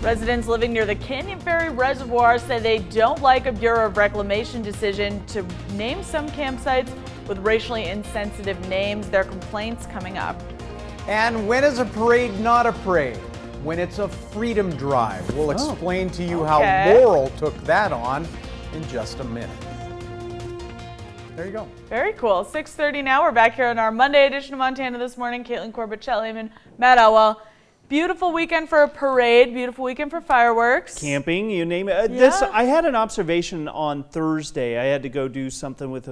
Residents living near the Canyon Ferry Reservoir say they don't like a Bureau of Reclamation decision to name some campsites with racially insensitive names. Their complaints coming up. And when is a parade not a parade? When it's a freedom drive. We'll explain to you how Laurel took that on in just a minute. There you go. Very cool. 6:30 now. We're back here on our Monday edition of Montana This Morning. Caitlin Corbett, Shelley and Matt Elwell. Beautiful weekend for a parade. Beautiful weekend for fireworks. Camping, you name it. I had an observation on Thursday. I had to go do something with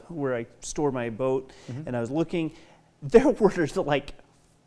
where I store my boat, and I was looking. There were like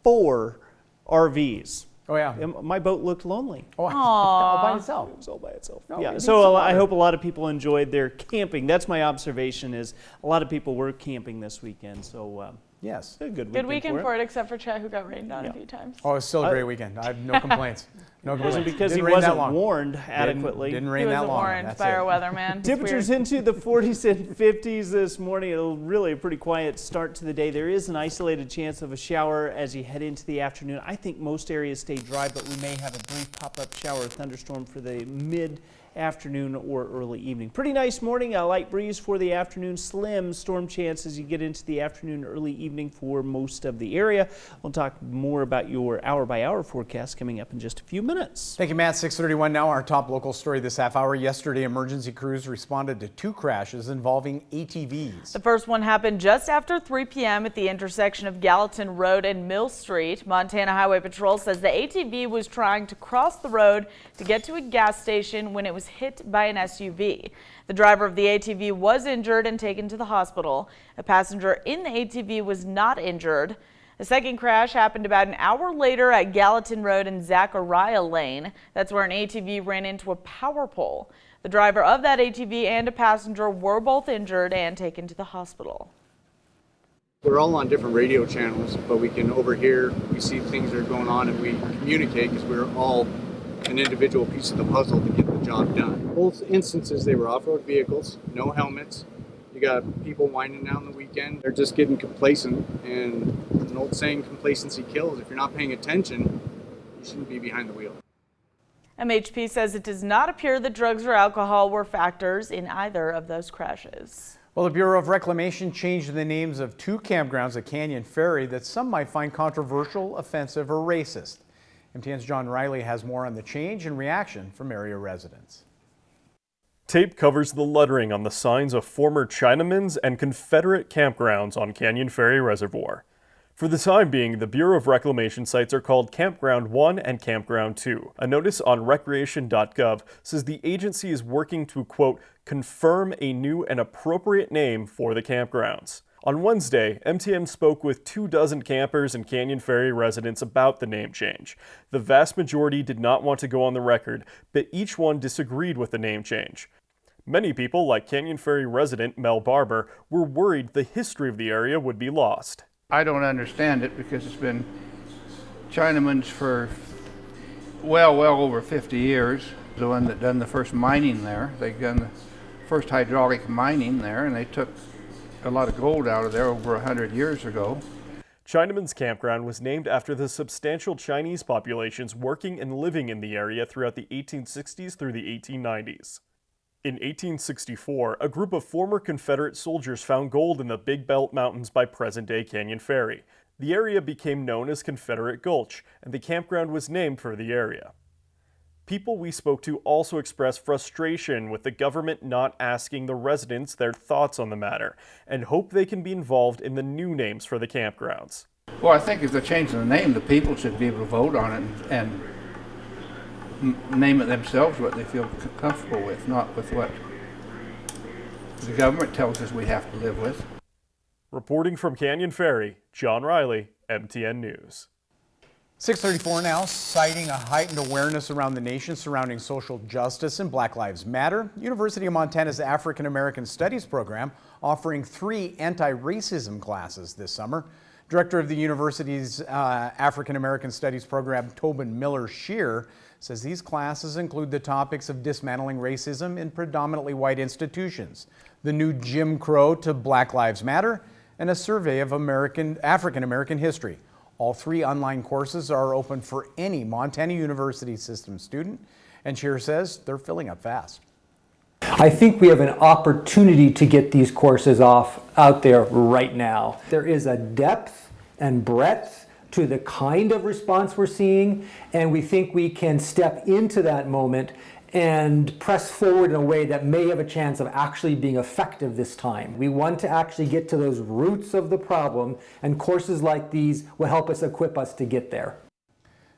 4 RVs. Oh yeah. And my boat looked lonely. All by itself. It was all by itself. No, yeah. So I hope a lot of people enjoyed their camping. That's my observation. Is a lot of people were camping this weekend. So yes, a good weekend for it, except for Chet, who got rained on a few times. Oh, it was still a great weekend. I have no complaints. No complaints. It wasn't because he wasn't warned adequately. Didn't rain that long. He wasn't warned by our weatherman. Temperatures into the 40s and 50s this morning. Really a pretty quiet start to the day. There is an isolated chance of a shower as you head into the afternoon. I think most areas stay dry, but we may have a brief pop-up shower or thunderstorm for the mid-afternoon or early evening. Pretty nice morning. A light breeze for the afternoon. Slim storm chance as you get into the afternoon, early evening for most of the area. We'll talk more about your hour-by-hour forecast coming up in just a few minutes. Thank you, Matt. 6:31 now. Our top local story this half hour. Yesterday, emergency crews responded to 2 crashes involving ATVs. The first one happened just after 3 p.m. at the intersection of Gallatin Road and Mill Street. Montana Highway Patrol says the ATV was trying to cross the road to get to a gas station when it was hit by an SUV. The driver of the ATV was injured and taken to the hospital. A passenger in the ATV was not injured. The second crash happened about an hour later at Gallatin Road and Zachariah Lane. That's where an ATV ran into a power pole. The driver of that ATV and a passenger were both injured and taken to the hospital. We're all on different radio channels, but we can overhear, we see things that are going on, and we communicate because we're all an individual piece of the puzzle to get the job done. Both instances, they were off-road vehicles, no helmets. You got people winding down the weekend. They're just getting complacent, and an old saying, complacency kills. If you're not paying attention, you shouldn't be behind the wheel. MHP says it does not appear that drugs or alcohol were factors in either of those crashes. Well, the Bureau of Reclamation changed the names of 2 campgrounds at Canyon Ferry that some might find controversial, offensive, or racist. MTN's John Riley has more on the change and reaction from area residents. Tape covers the lettering on the signs of former Chinaman's and Confederate campgrounds on Canyon Ferry Reservoir. For the time being, the Bureau of Reclamation sites are called Campground 1 and Campground 2. A notice on recreation.gov says the agency is working to, quote, confirm a new and appropriate name for the campgrounds. On Wednesday, MTN spoke with 24 campers and Canyon Ferry residents about the name change. The vast majority did not want to go on the record, but each one disagreed with the name change. Many people, like Canyon Ferry resident Mel Barber, were worried the history of the area would be lost. I don't understand it because it's been Chinaman's for well over 50 years. The one that done the first mining there, they done the first hydraulic mining there, and they took a lot of gold out of there over 100 years ago. Chinaman's Campground was named after the substantial Chinese populations working and living in the area throughout the 1860s through the 1890s. In 1864, a group of former Confederate soldiers found gold in the Big Belt Mountains by present-day Canyon Ferry. The area became known as Confederate Gulch, and the campground was named for the area. People we spoke to also expressed frustration with the government not asking the residents their thoughts on the matter, and hope they can be involved in the new names for the campgrounds. Well, I think if they're changing the name, the people should be able to vote on it and name it themselves what they feel comfortable with, not with what the government tells us we have to live with. Reporting from Canyon Ferry, John Riley, MTN News. 6:34 now, citing a heightened awareness around the nation surrounding social justice and Black Lives Matter. University of Montana's African American Studies program offering 3 anti-racism classes this summer. Director of the university's African American Studies program, Tobin Miller-Shear, says these classes include the topics of dismantling racism in predominantly white institutions, the new Jim Crow to Black Lives Matter, and a survey of African American history. All 3 online courses are open for any Montana University System student, and Shear says they're filling up fast. I think we have an opportunity to get these courses out there right now. There is a depth and breadth to the kind of response we're seeing, and we think we can step into that moment and press forward in a way that may have a chance of actually being effective this time. We want to actually get to those roots of the problem, and courses like these will help us equip us to get there.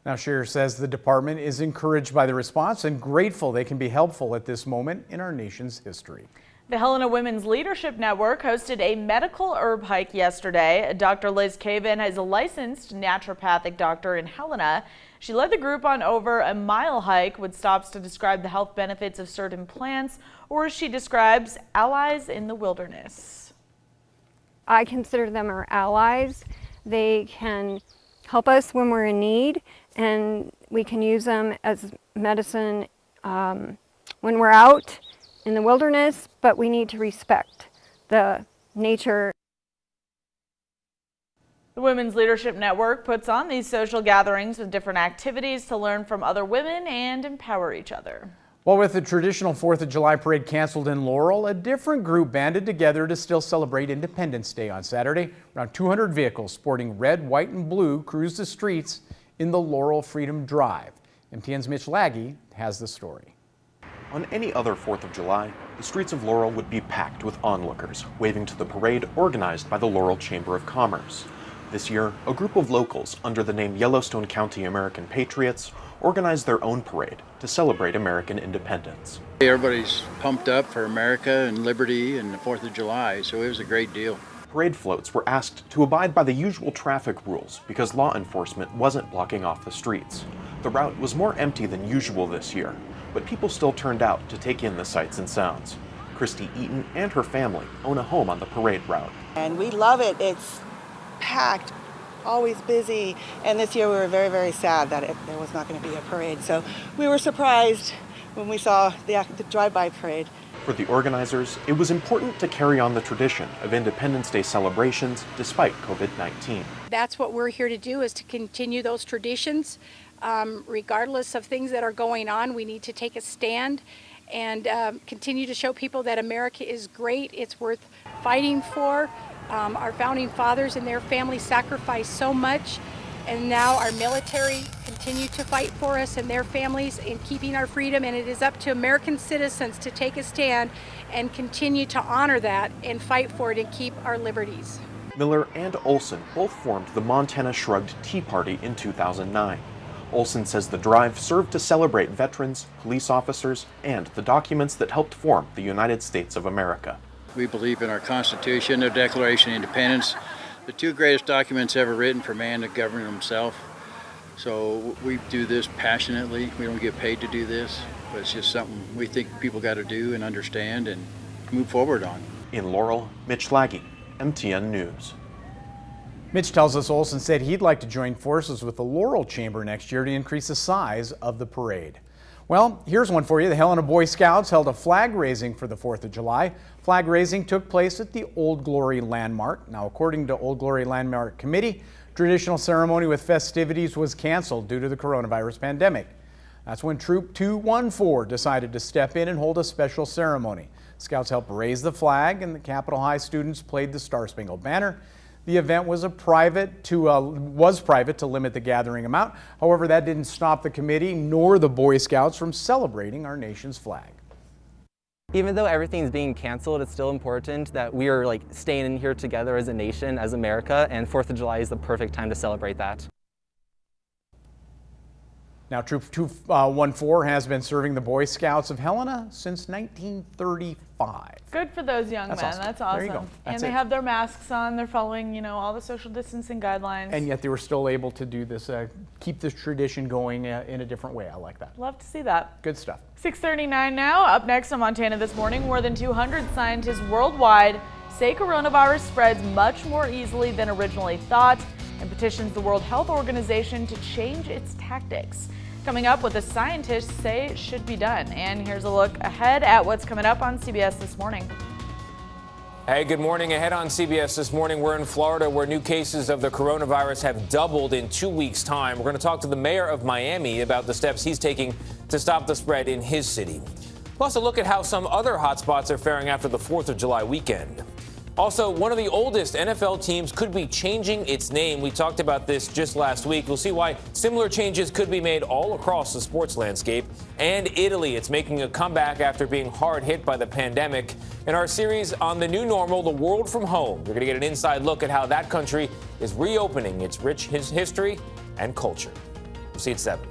Now, Shear says the department is encouraged by the response and grateful they can be helpful at this moment in our nation's history. The Helena Women's Leadership Network hosted a medical herb hike yesterday. Dr. Liz Caven is a licensed naturopathic doctor in Helena. She led the group on over a mile hike with stops to describe the health benefits of certain plants, or as she describes, allies in the wilderness. I consider them our allies. They can help us when we're in need, and we can use them as medicine when we're out in the wilderness, but we need to respect the nature. The Women's Leadership Network puts on these social gatherings with different activities to learn from other women and empower each other. Well, with the traditional 4th of July parade canceled in Laurel, a different group banded together to still celebrate Independence Day on Saturday. Around 200 vehicles sporting red, white, and blue cruised the streets in the Laurel Freedom Drive. MTN's Mitch Laggy has the story. On any other 4th of July, the streets of Laurel would be packed with onlookers, waving to the parade organized by the Laurel Chamber of Commerce. This year, a group of locals under the name Yellowstone County American Patriots organized their own parade to celebrate American independence. Everybody's pumped up for America and liberty and the 4th of July, so it was a great deal. Parade floats were asked to abide by the usual traffic rules because law enforcement wasn't blocking off the streets. The route was more empty than usual this year, but people still turned out to take in the sights and sounds. Christy Eaton and her family own a home on the parade route. And we love it. It's packed, always busy, and this year we were very, very sad that there was not going to be a parade. So we were surprised when we saw the drive-by parade. For the organizers, it was important to carry on the tradition of Independence Day celebrations despite COVID-19. That's what we're here to do, is to continue those traditions. Regardless of things that are going on, we need to take a stand and continue to show people that America is great. It's worth fighting for. Our founding fathers and their families sacrificed so much, and now our military continue to fight for us and their families in keeping our freedom, and it is up to American citizens to take a stand and continue to honor that and fight for it and keep our liberties. Miller and Olson both formed the Montana Shrugged Tea Party in 2009. Olson says the drive served to celebrate veterans, police officers, and the documents that helped form the United States of America. We believe in our Constitution, the Declaration of Independence, the 2 greatest documents ever written for man to govern himself. So we do this passionately. We don't get paid to do this, but it's just something we think people got to do and understand and move forward on. In Laurel, Mitch Laggy, MTN News. Mitch tells us Olson said he'd like to join forces with the Laurel Chamber next year to increase the size of the parade. Well, here's one for you. The Helena Boy Scouts held a flag raising for the 4th of July. Flag raising took place at the Old Glory Landmark. Now, according to Old Glory Landmark Committee, traditional ceremony with festivities was canceled due to the coronavirus pandemic. That's when Troop 214 decided to step in and hold a special ceremony. Scouts helped raise the flag, and the Capitol High students played the Star Spangled Banner. The event was private to limit the gathering amount. However, that didn't stop the committee nor the Boy Scouts from celebrating our nation's flag. Even though everything's being canceled, it's still important that we are staying in here together as a nation, as America, and 4th of July is the perfect time to celebrate that. Now, Troop 214 has been serving the Boy Scouts of Helena since 1935. Good for those young men. Awesome. That's awesome. There you go. And they have their masks on. They're following, all the social distancing guidelines. And yet they were still able to do this, keep this tradition going in a different way. I like that. Love to see that. Good stuff. 6:39 now. Up next on Montana This Morning, more than 200 scientists worldwide say coronavirus spreads much more easily than originally thought and petitions the World Health Organization to change its tactics. Coming up, what the scientists say should be done. And here's a look ahead at what's coming up on CBS This Morning. Hey, good morning. Ahead on CBS this morning, we're in Florida where new cases of the coronavirus have doubled in 2 weeks' time. We're going to talk to the mayor of Miami about the steps he's taking to stop the spread in his city. Plus, a look at how some other hotspots are faring after the 4th of July weekend. Also, one of the oldest NFL teams could be changing its name. We talked about this just last week. We'll see why similar changes could be made all across the sports landscape. And Italy, it's making a comeback after being hard hit by the pandemic. In our series on the new normal, the world from home, we're going to get an inside look at how that country is reopening its rich history and culture. We'll see you at 7.